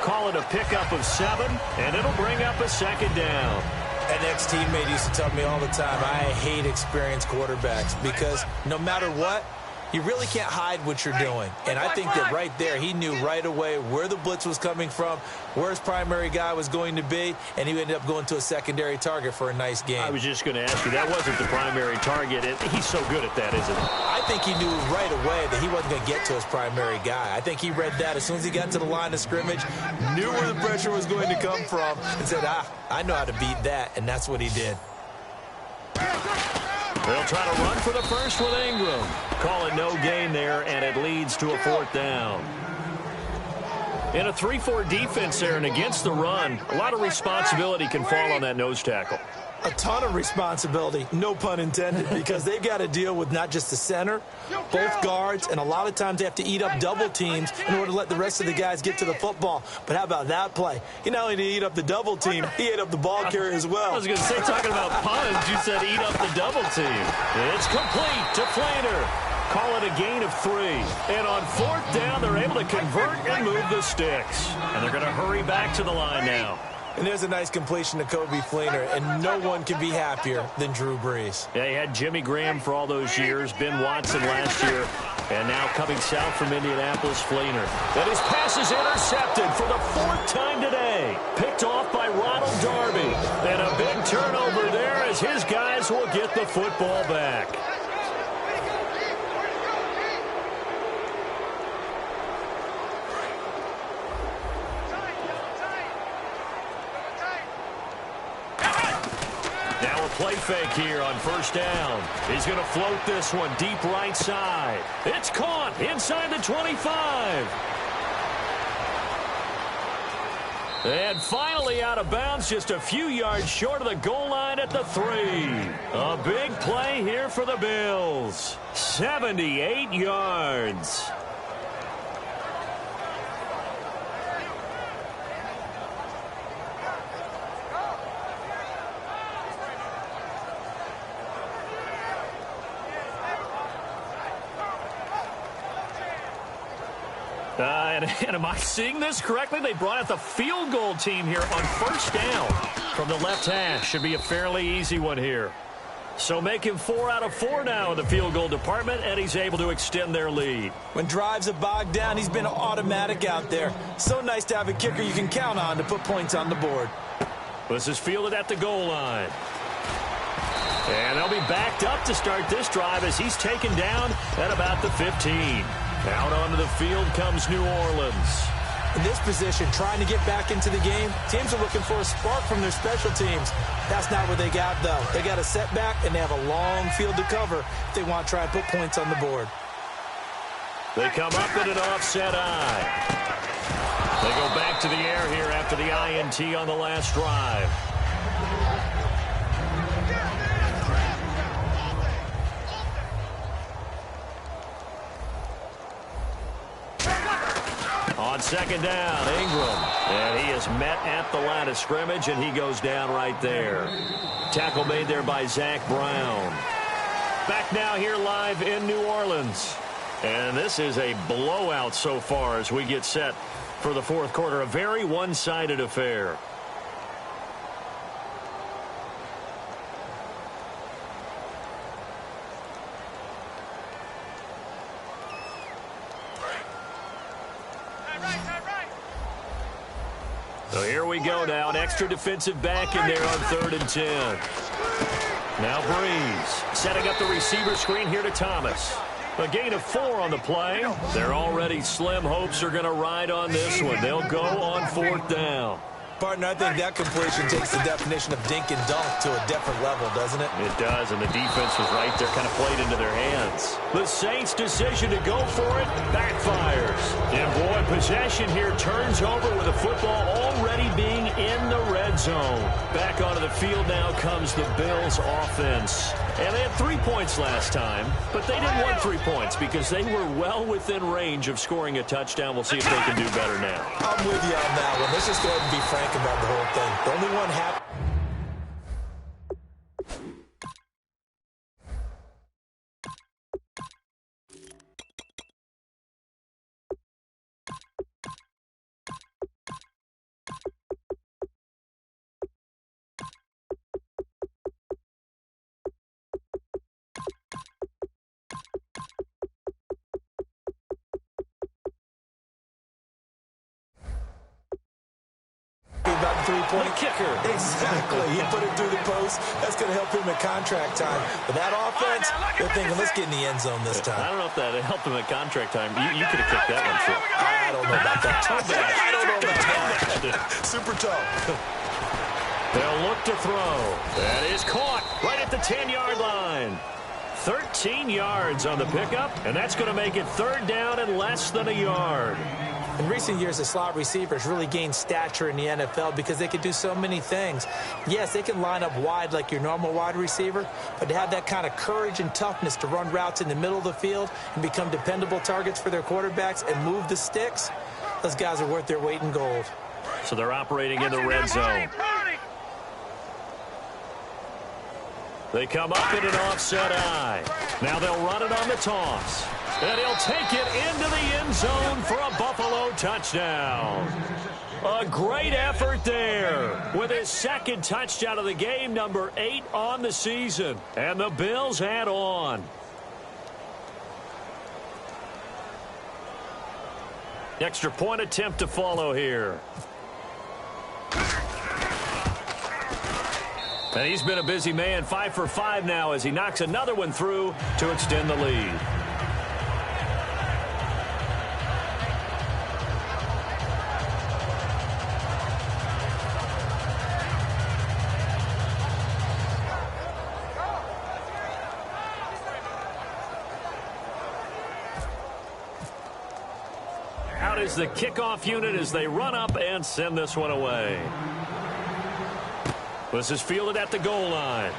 B: Call it a pickup of 7, and it'll bring up a 2nd down.
C: An ex-teammate used to tell me all the time, I hate experienced quarterbacks because no matter what, you really can't hide what you're doing. And I think that right there, he knew right away where the blitz was coming from, where his primary guy was going to be, and he ended up going to a secondary target for a nice game.
B: I was just going to ask you, that wasn't the primary target. He's so good at that, isn't he?
C: I think he knew right away that he wasn't going to get to his primary guy. I think he read that as soon as he got to the line of scrimmage, knew where the pressure was going to come from, and said, I know how to beat that, and that's what he did.
B: They'll try to run for the first with Ingram. Call it no gain there, and it leads to a 4th down. In a 3-4 defense there and against the run, a lot of responsibility can fall on that nose tackle.
C: A ton of responsibility, no pun intended, because they've got to deal with not just the center, both guards, and a lot of times they have to eat up double teams in order to let the rest of the guys get to the football. But how about that play? He not only did he eat up the double team, he ate up the ball carrier as well.
B: I was going to say, talking about puns, you said eat up the double team. It's complete to Flater. Call it a gain of 3. And on 4th down, they're able to convert and move the sticks. And they're going to hurry back to the line now.
C: And there's a nice completion to Kobe Fleener, and no one can be happier than Drew Brees.
B: Yeah, he had Jimmy Graham for all those years, Ben Watson last year, and now coming south from Indianapolis, Fleener. And his pass is intercepted for the 4th time today. Picked off by Ronald Darby. And a big turnover there as his guys will get the football back. Play fake here on 1st down. He's going to float this one deep right side. It's caught inside the 25. And finally out of bounds, just a few yards short of the goal line at the 3. A big play here for the Bills. 78 yards. And am I seeing this correctly? They brought out the field goal team here on 1st down from the left hash. Should be a fairly easy one here. So make him 4 out of 4 now in the field goal department, and he's able to extend their lead.
C: When drives have bogged down, he's been automatic out there. So nice to have a kicker you can count on to put points on the board.
B: This is fielded at the goal line. And they'll be backed up to start this drive as he's taken down at about the 15. Out onto the field comes New Orleans.
C: In this position, trying to get back into the game, teams are looking for a spark from their special teams. That's not what they got, though. They got a setback, and they have a long field to cover if they want to try and put points on the board.
B: They come up in an offset eye. They go back to the air here after the INT on the last drive. On 2nd down, Ingram. And he is met at the line of scrimmage, and he goes down right there. Tackle made there by Zach Brown. Back now here live in New Orleans. And this is a blowout so far as we get set for the 4th quarter. A very one-sided affair. So here we go now, an extra defensive back in there on 3rd and 10. Now Breeze setting up the receiver screen here to Thomas. A gain of 4 on the play. They're already slim hopes are going to ride on this one. They'll go on 4th down.
C: Partner, I think that completion takes the definition of dink and dunk to a different level, doesn't it?
B: It does, and the defense was right there, kind of played into their hands. The Saints' decision to go for it backfires. And boy, possession here turns over with the football already being in the red zone. Back onto the field now comes the Bills' offense. And they had 3 points last time, but they didn't want 3 points because they were well within range of scoring a touchdown. We'll see if they can do better now.
C: I'm with you on that one. Let's just go ahead and be frank about the whole thing. The only one happy. About the three-point
B: kicker.
C: Exactly. He put it through the post. That's going to help him at contract time. But that offense, they're thinking, let's get in the end zone this time.
B: I don't know if that helped him at contract time. You could have kicked that one through.
C: I don't know about that.
B: I don't know about
C: that. Super tough.
B: They'll look to throw. That is caught right at the 10-yard line. 13 yards on the pickup, and that's going to make it 3rd down and less than a yard.
C: In recent years, the slot receivers really gained stature in the NFL because they can do so many things. Yes, they can line up wide like your normal wide receiver, but to have that kind of courage and toughness to run routes in the middle of the field and become dependable targets for their quarterbacks and move the sticks, those guys are worth their weight in gold.
B: So they're operating in the red zone. They come up in an offset eye. Now they'll run it on the toss. And he'll take it into the end zone for a Buffalo touchdown. A great effort there with his second touchdown of the game, number 8 on the season. And the Bills add on. Extra point attempt to follow here. And he's been a busy man, 5 for 5 now as he knocks another one through to extend the lead. Out is the kickoff unit as they run up and send this one away. This is fielded at the goal line.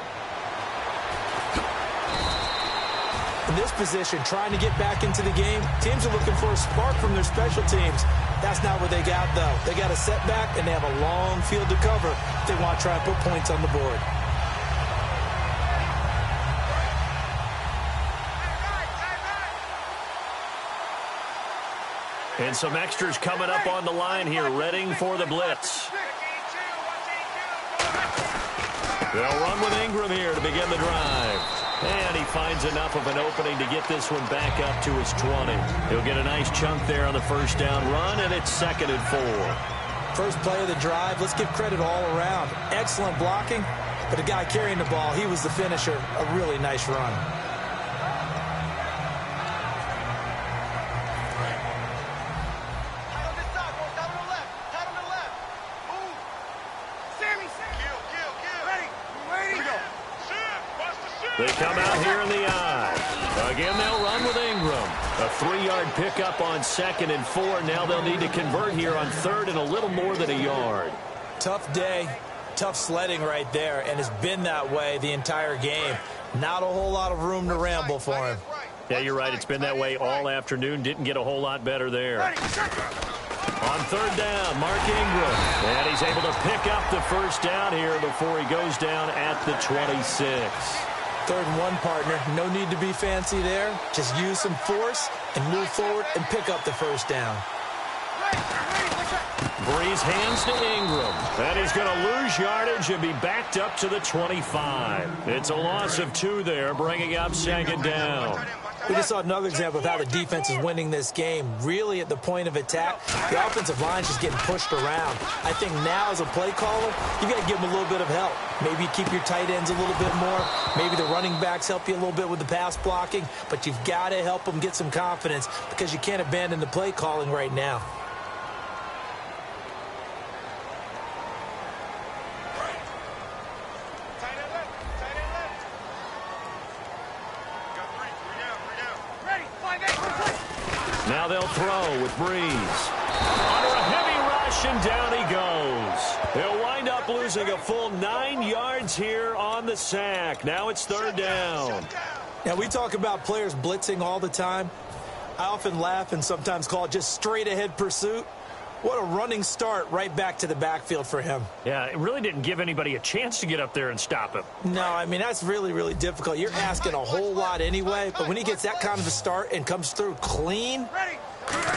C: In this position, trying to get back into the game, teams are looking for a spark from their special teams. That's not what they got, though. They got a setback, and they have a long field to cover if they want to try and put points on the board.
B: And some extras coming up on the line here, readying for the blitz. They'll run with Ingram here to begin the drive. And he finds enough of an opening to get this one back up to his 20. He'll get a nice chunk there on the first down run, and it's 2nd and 4.
C: First play of the drive, let's give credit all around. Excellent blocking, but the guy carrying the ball, he was the finisher. A really nice run.
B: They come out here in the eye. Again, they'll run with Ingram. A 3-yard pickup on 2nd and 4. Now they'll need to convert here on 3rd and a little more than a yard.
C: Tough day, tough sledding right there, and it's been that way the entire game. Not a whole lot of room to ramble for him.
B: Yeah, you're right. It's been that way all afternoon. Didn't get a whole lot better there. On 3rd down, Mark Ingram. And he's able to pick up the first down here before he goes down at the 26.
C: 3rd and 1, partner. No need to be fancy there. Just use some force and move forward and pick up the first down.
B: Breeze hands to Ingram. And he's going to lose yardage and be backed up to the 25. It's a loss of 2 there, bringing up 2nd down.
C: We just saw another example of how the defense is winning this game. Really at the point of attack, the offensive line is just getting pushed around. I think now as a play caller, you got to give them a little bit of help. Maybe you keep your tight ends a little bit more. Maybe the running backs help you a little bit with the pass blocking. But you've got to help them get some confidence because you can't abandon the play calling right now.
B: Now they'll throw with Breeze. Under a heavy rush, and down he goes. He'll wind up losing a full 9 yards here on the sack. Now it's 3rd down.
C: Now, we talk about players blitzing all the time. I often laugh and sometimes call it just straight-ahead pursuit. What a running start right back to the backfield for him.
B: Yeah, it really didn't give anybody a chance to get up there and stop him.
C: No, I mean, that's really, really difficult. You're asking a whole lot anyway, but when he gets that kind of a start and comes through clean,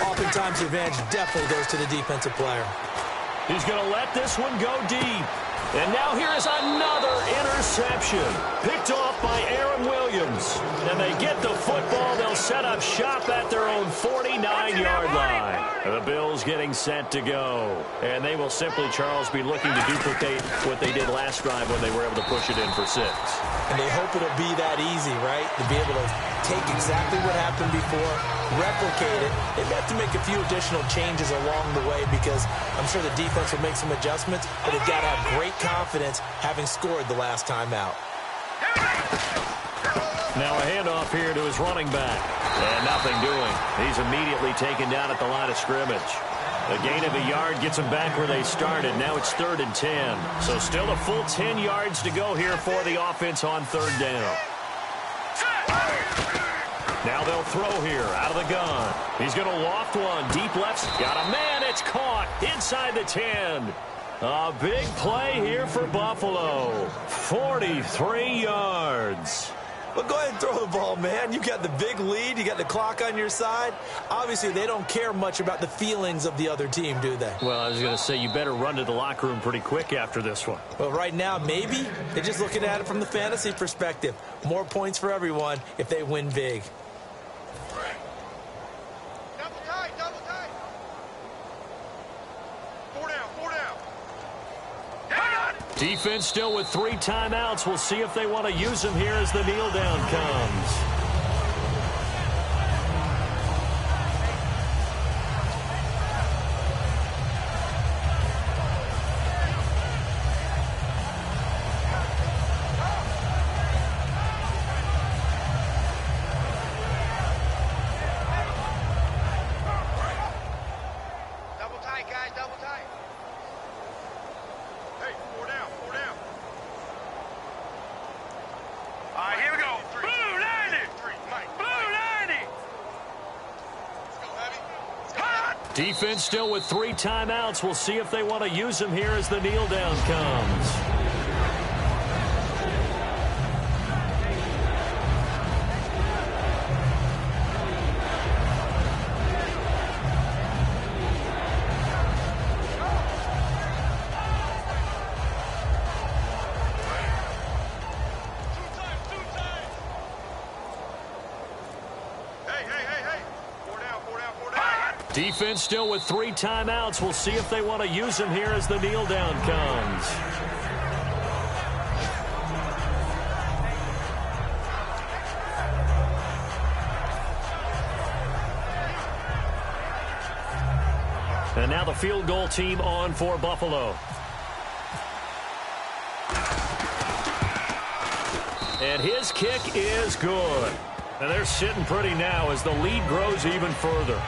C: oftentimes the advantage definitely goes to the defensive player.
B: He's going to let this one go deep. And now here is another interception. Picked off by Aaron Williams. And they get the football. They'll set up shop at their own 49-yard line. The Bills getting set to go. And they will simply, Charles, be looking to duplicate what they did last drive when they were able to push it in for 6.
C: And they hope it'll be that easy, right? To be able to take exactly what happened before, replicate it. They have to make a few additional changes along the way because I'm sure the defense will make some adjustments, but they've got to have great confidence having scored the last time out.
B: Now a handoff here to his running back. And nothing doing. He's immediately taken down at the line of scrimmage. A gain of a yard gets them back where they started. Now it's 3rd and 10. So still a full 10 yards to go here for the offense on 3rd down. Now they'll throw here out of the gun. He's going to loft one. Deep left. Got a man. It's caught inside the 10. A big play here for Buffalo. 43 yards.
C: But go ahead and throw the ball, man. You got the big lead. You got the clock on your side. Obviously, they don't care much about the feelings of the other team, do they?
B: Well, I was going to say, you better run to the locker room pretty quick after this one.
C: Well, right now, maybe. They're just looking at it from the fantasy perspective. More points for everyone if they win big.
D: Double tight, double tight. 4 down, 4 down.
B: Defense still with 3 timeouts. We'll see if they want to use them here as the kneel down comes.
D: Double tight, guys, double tight. Hey, 4 down, 4 down. All right, here we go. Blue 90. Blue 90. Let's go, heavy. Hot.
B: Defense still with 3 timeouts. We'll see if they want to use them here as the kneel down comes. Defense still with 3 timeouts. We'll see if they want to use them here as the kneel down comes. And now the field goal team on for Buffalo. And his kick is good. And they're sitting pretty now as the lead grows even further.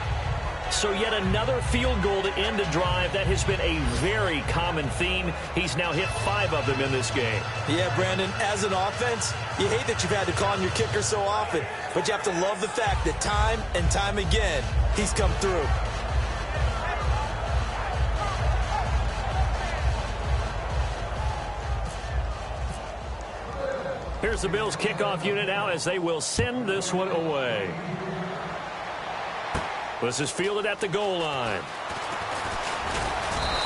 B: So yet another field goal to end a drive. That has been a very common theme. He's now hit 5 of them in this game.
C: Yeah, Brandon, as an offense, you hate that you've had to call on your kicker so often, but you have to love the fact that time and time again, he's come through.
B: Here's the Bills kickoff unit now as they will send this one away. This is fielded at the goal line.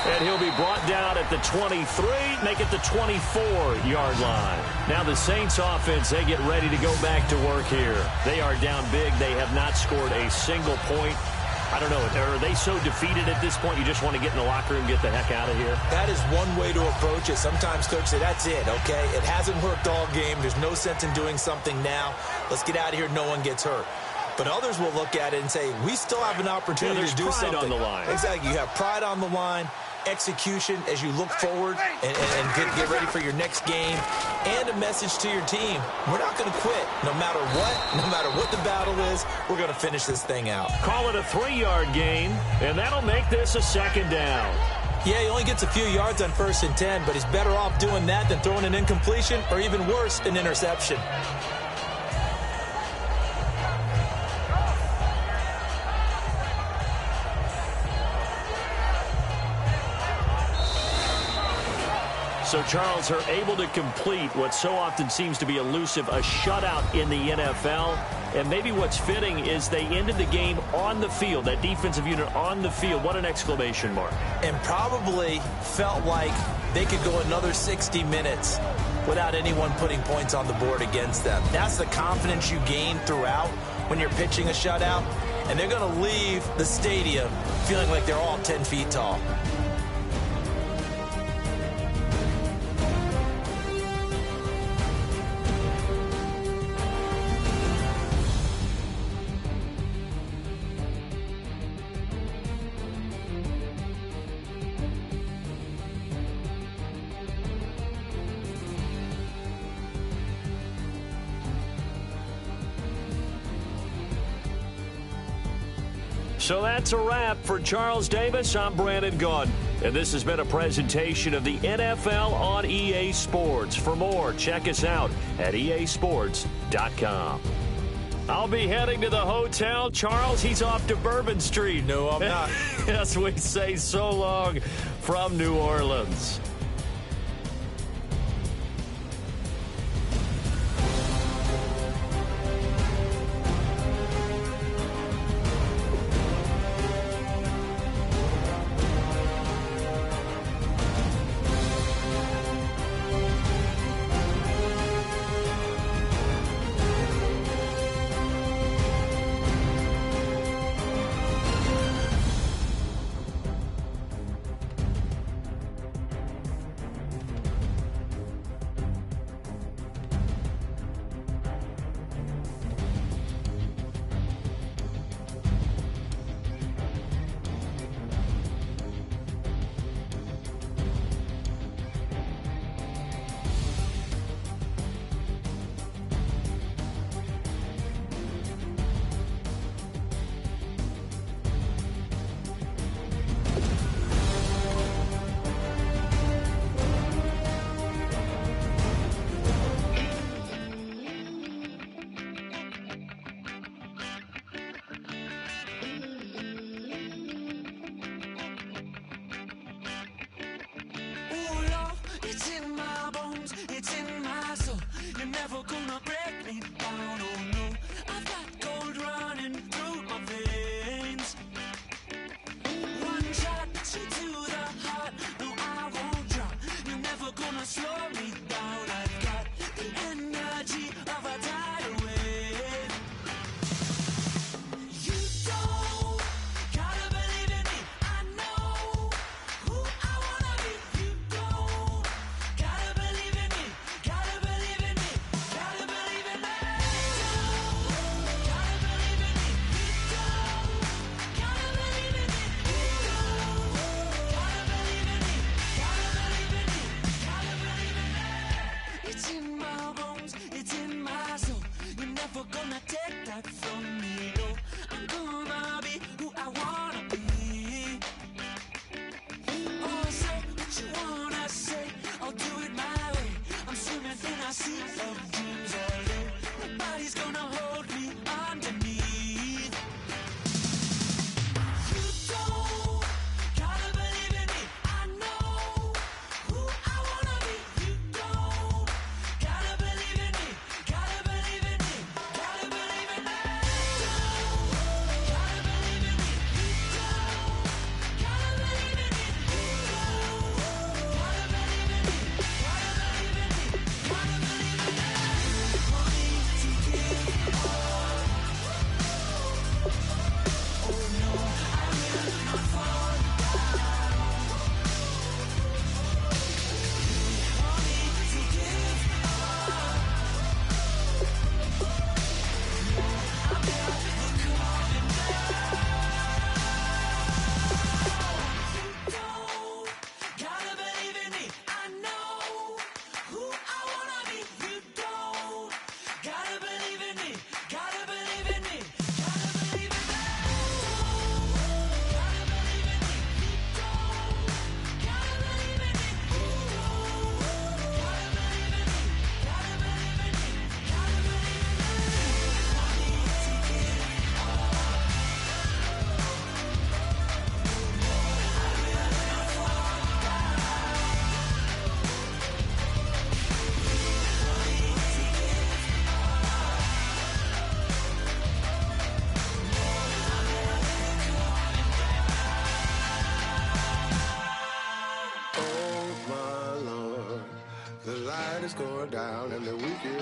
B: And he'll be brought down at the 23, make it the 24-yard line. Now the Saints offense, they get ready to go back to work here. They are down big. They have not scored a single point. I don't know, are they so defeated at this point you just want to get in the locker room and get the heck out of here?
C: That is one way to approach it. Sometimes coaches say, that's it, okay? It hasn't worked all game. There's no sense in doing something now. Let's get out of here. No one gets hurt. But others will look at it and say, we still have an opportunity to do something.
B: There's pride on the line.
C: Exactly. You have pride on the line, execution as you look forward and get ready for your next game, and a message to your team. We're not going to quit. No matter what the battle is, we're going to finish this thing out.
B: Call it a 3-yard gain, and that'll make this a 2nd down.
C: Yeah, he only gets a few yards on 1st and 10, but he's better off doing that than throwing an incompletion or even worse, an interception.
B: So, Charles, are able to complete what so often seems to be elusive, a shutout in the NFL. And maybe what's fitting is they ended the game on the field, that defensive unit on the field. What an exclamation mark.
C: And probably felt like they could go another 60 minutes without anyone putting points on the board against them. That's the confidence you gain throughout when you're pitching a shutout. And they're going to leave the stadium feeling like they're all 10 feet tall.
B: So that's a wrap for Charles Davis. I'm Brandon Gaudin, and this has been a presentation of the NFL on EA Sports. For more, check us out at easports.com. I'll be heading to the hotel. Charles, he's off to Bourbon Street.
C: No, I'm not.
B: As we say so long from New Orleans.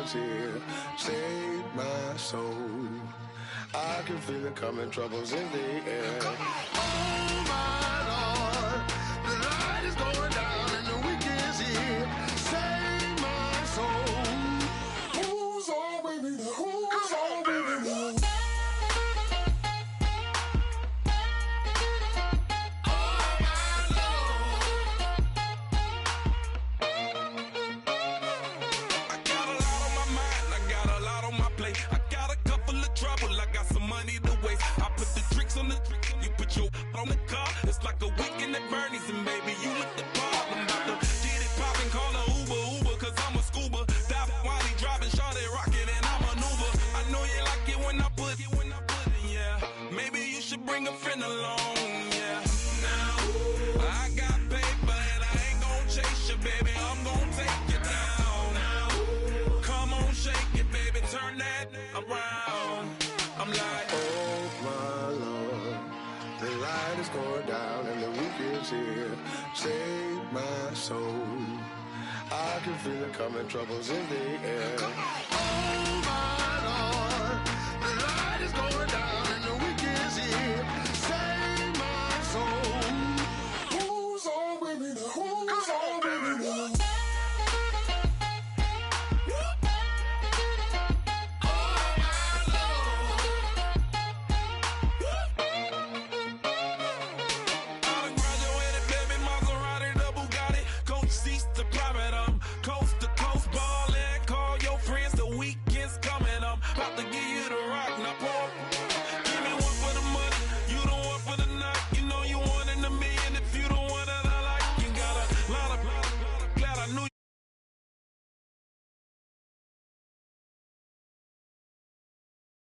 E: weekend's here. Save my soul. I can feel it coming, troubles in the air. Oh my Lord, the light is going down and the weekend's here. Save my soul. Who's all with me? Who's all with me?
F: On the car, it's like a weekend at Bernie's, and baby, you look the part. I'm about to get it poppin', call a Uber, cause I'm a scuba. Dive while he driving, shawty rocket, and I'm an Uber. I know you like it when I put it, yeah. Maybe you should bring a friend along, yeah. Now, I got paper, and I ain't gon' chase you, baby, I'm gon' take you down. Now, come on, shake it, baby, turn that around. I'm like,
E: oh my Lord, the light is going down and the weekend's here. Save my soul. I can feel it coming, troubles in the air. Oh my